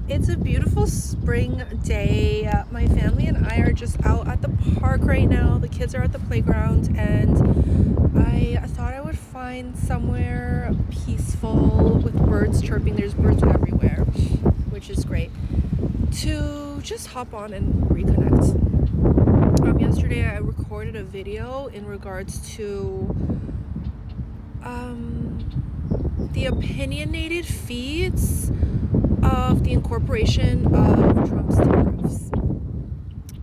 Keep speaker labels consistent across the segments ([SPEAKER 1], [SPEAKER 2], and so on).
[SPEAKER 1] It's a beautiful spring day. My family and I are just out at the park right now. The kids are at the playground, and I thought I would find somewhere peaceful with birds chirping. There's birds everywhere, which is great, to just hop on and reconnect. Yesterday I recorded a video in regards to the opinionated feeds of the incorporation of Trump's tariffs.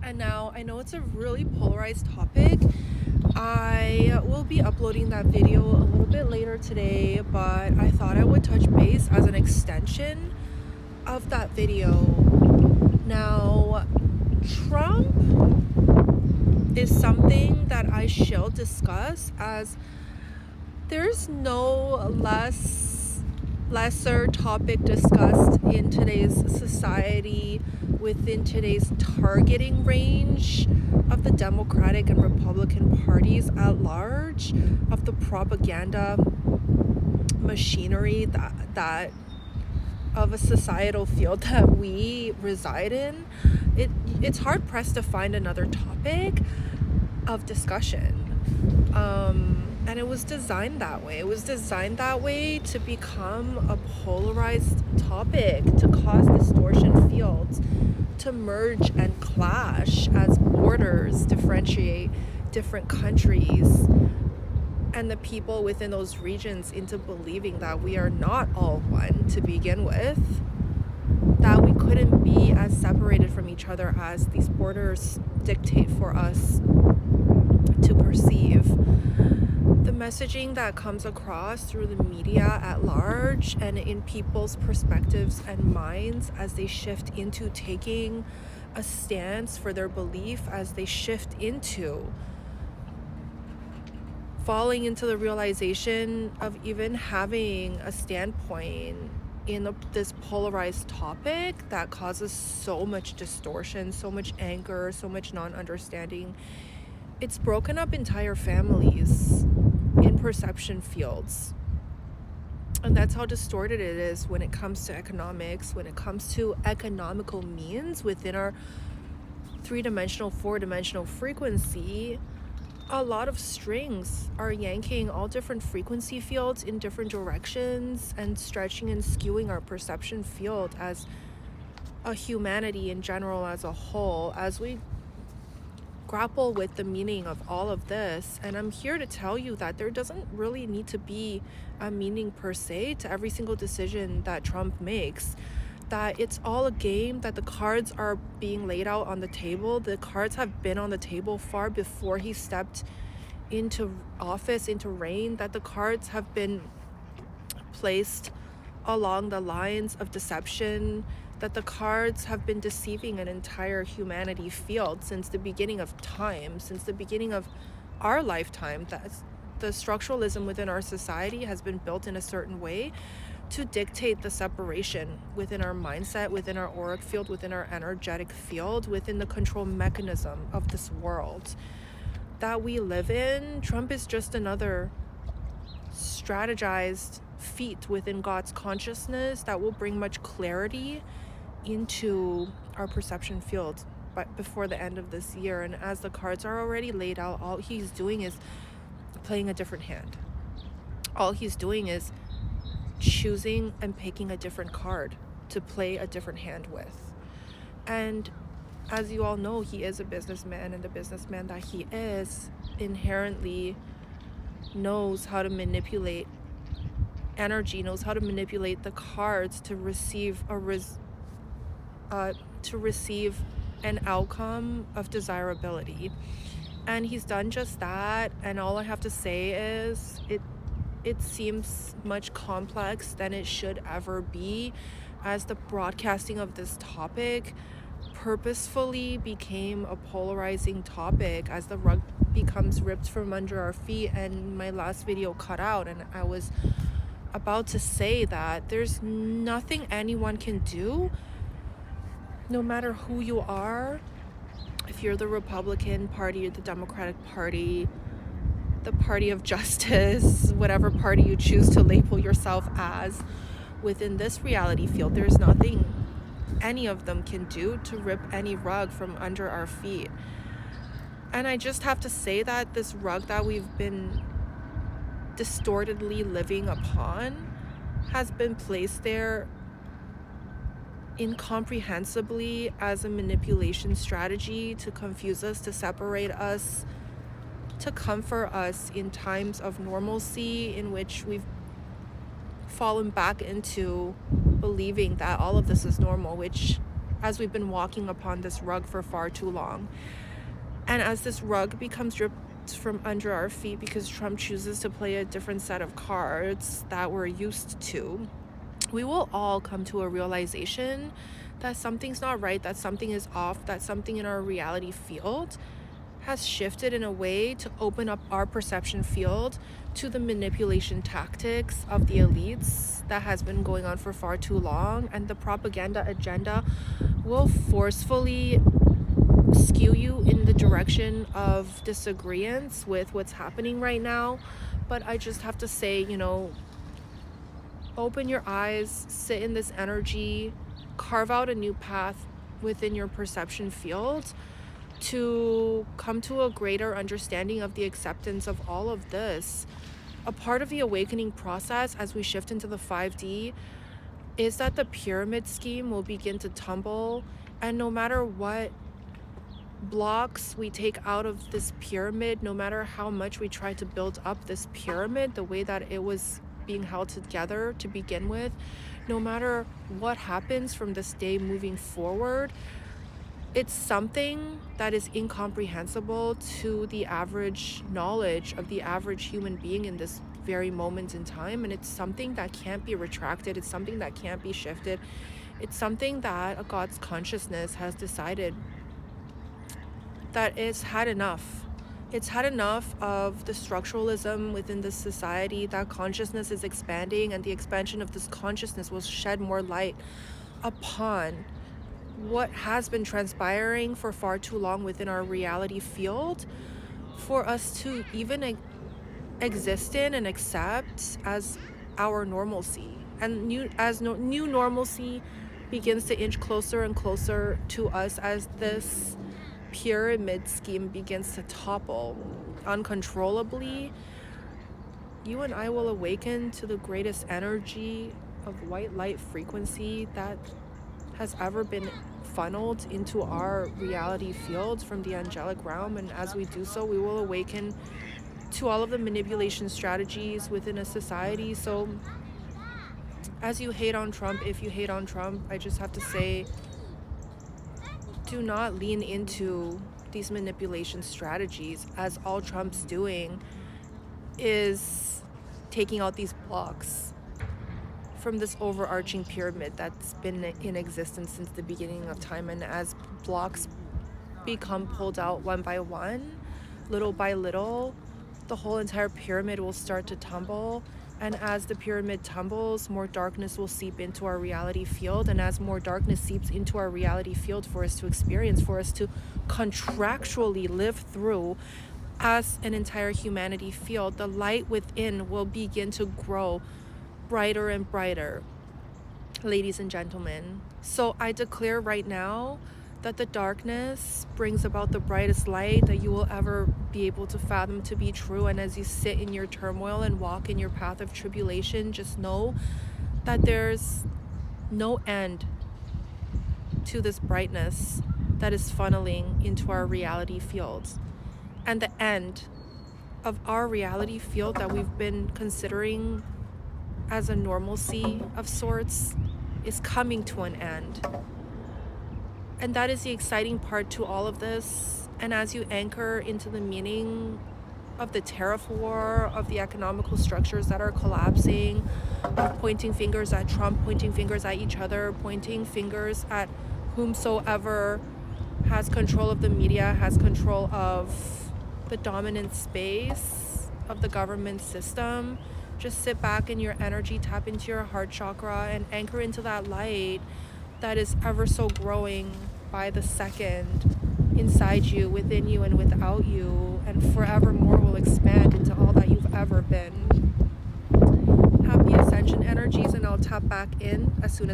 [SPEAKER 1] And now I know it's a really polarized topic. I will be uploading that video a little bit later today, but I thought I would touch base as an extension of that video. Now, Trump is something that I shall discuss, as there's no lesser topic discussed in today's society within today's targeting range of the Democratic and Republican parties at large, of the propaganda machinery that of a societal field that we reside in. It's hard pressed to find another topic of discussion. And it was designed that way. It was designed that way to become a polarized topic, to cause distortion fields, to merge and clash as borders differentiate different countries and the people within those regions into believing that we are not all one to begin with, that we couldn't be as separated from each other as these borders dictate for us to perceive. The messaging that comes across through the media at large and in people's perspectives and minds as they shift into taking a stance for their belief, as they shift into falling into the realization of even having a standpoint in this polarized topic that causes so much distortion, so much anger, so much non-understanding. It's broken up entire families in perception fields. And that's how distorted it is when it comes to economics, when it comes to economical means within our 3-dimensional, 4-dimensional frequency. A lot of strings are yanking all different frequency fields in different directions and stretching and skewing our perception field as a humanity in general, as a whole, as we grapple with the meaning of all of this. And I'm here to tell you that there doesn't really need to be a meaning per se to every single decision that Trump makes, that it's all a game, that the cards are being laid out on the table. The cards have been on the table far before he stepped into office, into reign, that the cards have been placed along the lines of deception, that the cards have been deceiving an entire humanity field since the beginning of time, since the beginning of our lifetime. That the structuralism within our society has been built in a certain way to dictate the separation within our mindset, within our auric field, within our energetic field, within the control mechanism of this world that we live in. Trump is just another strategized feat within God's consciousness that will bring much clarity into our perception field but before the end of this year. And as the cards are already laid out, all he's doing is playing a different hand. All he's doing is choosing and picking a different card to play a different hand with. And as you all know, he is a businessman, and the businessman that he is inherently knows how to manipulate energy, knows how to manipulate the cards to receive an outcome of desirability. And he's done just that. And all I have to say is it seems much complex than it should ever be, as the broadcasting of this topic purposefully became a polarizing topic, as the rug becomes ripped from under our feet. And my last video cut out, and I was about to say that there's nothing anyone can do, no matter who you are, if you're the Republican Party or the Democratic Party, the party of justice, whatever party you choose to label yourself as within this reality field. There's nothing any of them can do to rip any rug from under our feet. And I just have to say that this rug that we've been distortedly living upon has been placed there incomprehensibly as a manipulation strategy to confuse us, to separate us, to comfort us in times of normalcy in which we've fallen back into believing that all of this is normal, which, as we've been walking upon this rug for far too long. And as this rug becomes ripped from under our feet because Trump chooses to play a different set of cards that we're used to, we will all come to a realization that something's not right, that something is off, that something in our reality field has shifted in a way to open up our perception field to the manipulation tactics of the elites that has been going on for far too long. And the propaganda agenda will forcefully skew you in the direction of disagreements with what's happening right now. But I just have to say, open your eyes, sit in this energy, carve out a new path within your perception field to come to a greater understanding of the acceptance of all of this. A part of the awakening process as we shift into the 5D is that the pyramid scheme will begin to tumble, and no matter what blocks we take out of this pyramid, no matter how much we try to build up this pyramid the way that it was being held together to begin with, no matter what happens from this day moving forward, it's something that is incomprehensible to the average knowledge of the average human being in this very moment in time. And it's something that can't be retracted. It's something that can't be shifted. It's something that a God's consciousness has decided that it's had enough. It's had enough of the structuralism within this society. That consciousness is expanding, and the expansion of this consciousness will shed more light upon what has been transpiring for far too long within our reality field for us to even exist in and accept as our normalcy. And new normalcy begins to inch closer and closer to us as this pyramid scheme begins to topple uncontrollably, you and I will awaken to the greatest energy of white light frequency that has ever been funneled into our reality field from the angelic realm. And as we do so, we will awaken to all of the manipulation strategies within a society. So as you hate on Trump, if you hate on Trump, I just have to say, do not lean into these manipulation strategies, as all Trump's doing is taking out these blocks from this overarching pyramid that's been in existence since the beginning of time. And as blocks become pulled out one by one, little by little, the whole entire pyramid will start to tumble. And as the pyramid tumbles, more darkness will seep into our reality field. And as more darkness seeps into our reality field for us to experience, for us to contractually live through as an entire humanity field, the light within will begin to grow brighter and brighter, ladies and gentlemen. So I declare right now that the darkness brings about the brightest light that you will ever be able to fathom to be true. And as you sit in your turmoil and walk in your path of tribulation, just know that there's no end to this brightness that is funneling into our reality fields. And the end of our reality field that we've been considering as a normalcy of sorts is coming to an end. And that is the exciting part to all of this. And as you anchor into the meaning of the tariff war, of the economical structures that are collapsing, of pointing fingers at Trump, pointing fingers at each other, pointing fingers at whomsoever has control of the media, has control of the dominant space of the government system, just sit back in your energy, tap into your heart chakra, and anchor into that light that is ever so growing by the second inside you, within you, and without you, and forevermore will expand into all that you've ever been. Happy ascension energies, and I'll tap back in as soon as